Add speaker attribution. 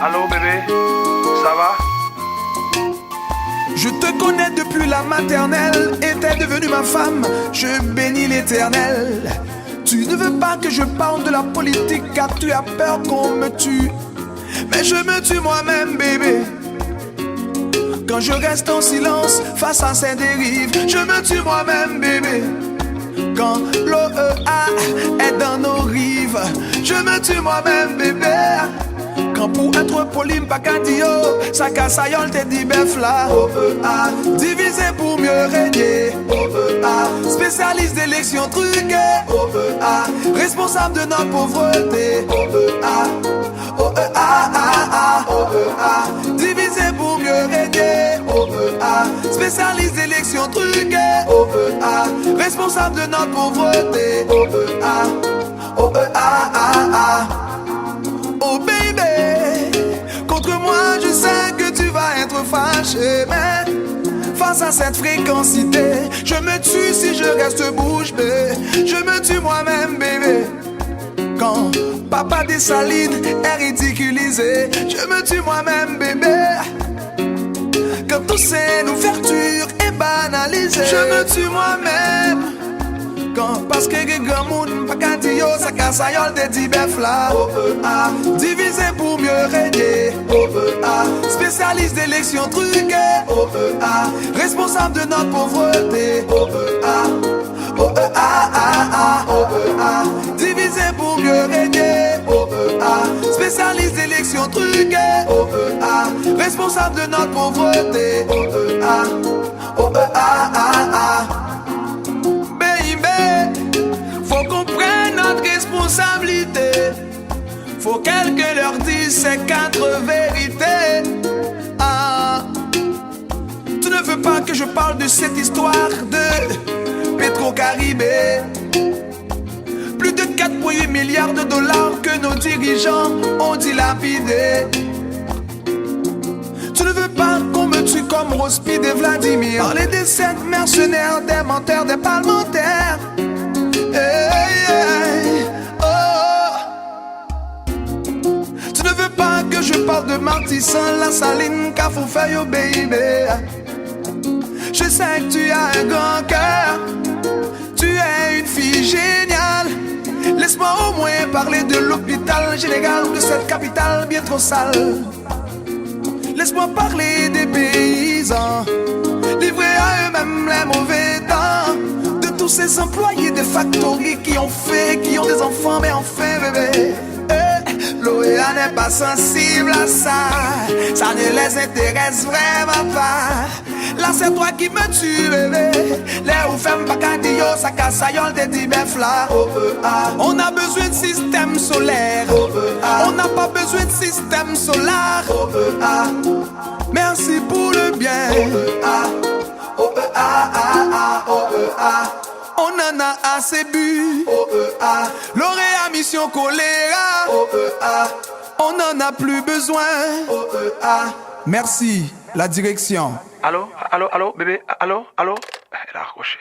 Speaker 1: Allô bébé, ça va?
Speaker 2: Je te connais depuis la maternelle et t'es devenue ma femme, je bénis l'Éternel. Tu ne veux pas que je parle de la politique car tu as peur qu'on me tue. Mais je me tue moi-même bébé. Quand je reste en silence face à ces dérives, je me tue moi-même bébé. Quand l'OEA est dans nos rives, je me tue moi-même bébé. Quand pour être poli m'pas qu'à dire ça casse aïeul t'es dit bœuf là. OEA, divisé pour mieux régner. OEA, spécialiste d'élections truquées. OEA, responsable de notre pauvreté. OEA, OEA, OEA, divisé pour mieux régner. OEA, spécialiste d'élections truquées. OEA, responsable de notre pauvreté. OEA, OEA, oh baby, contre moi je sais que tu vas être fâché, mais face à cette fréquencité, je me tue si je reste bouche bée. Je me tue moi-même bébé. Quand Papa Dessalines est ridiculisé, je me tue moi-même bébé. Quand tous ces ouvertures est banalisé, je me tue moi-même. Quand parce que grand moun pas qu'à dire ça casse aïeul des petits bœufs là. OEA, divisé pour mieux régner. OEA, spécialiste d'élections truquées. OEA, responsable de notre pauvreté. OEA, OEA, OEA, divisé pour mieux régner. OEA, spécialiste d'élections truquées. OEA, responsable de notre pauvreté. OEA, OEA, faut qu'on prenne notre responsabilité. Faut quelqu'un leur dise ces quatre vérités. Ah, tu ne veux pas que je parle de cette histoire de Petro-Caribé. Plus de 4,8 milliards de dollars que nos dirigeants ont dilapidés. Tu ne veux pas qu'on me tue comme Rospide et Vladimir. Parler des 7 mercenaires, des menteurs, des parlementaires. Hey, hey, oh. Tu ne veux pas que je parle de Martissan, la Saline, Cafoufeuille, oh baby. Je sais que tu as un grand cœur, tu es une fille géniale. Laisse-moi au moins parler de l'hôpital général de cette capitale bien trop sale. Laisse-moi parler des paysans, livrés à eux-mêmes les mauvais temps. De tous ces employés de factory qui ont des enfants, mais enfin bébé. L'OEA n'est pas sensible à ça, ça ne les intéresse vraiment pas. Là c'est toi qui me tue bébé. Les ou femmes pas qu'à dire ça casse aïeul des petits bœufs là. On a besoin de système solaire. On n'a pas besoin de système solaire. Merci pour le bien. On en a assez bu. L'oréa mission choléra. On n'en a plus besoin. Merci, la direction.
Speaker 1: Allô, allô, allô, bébé, allô, allô. Elle a raccroché.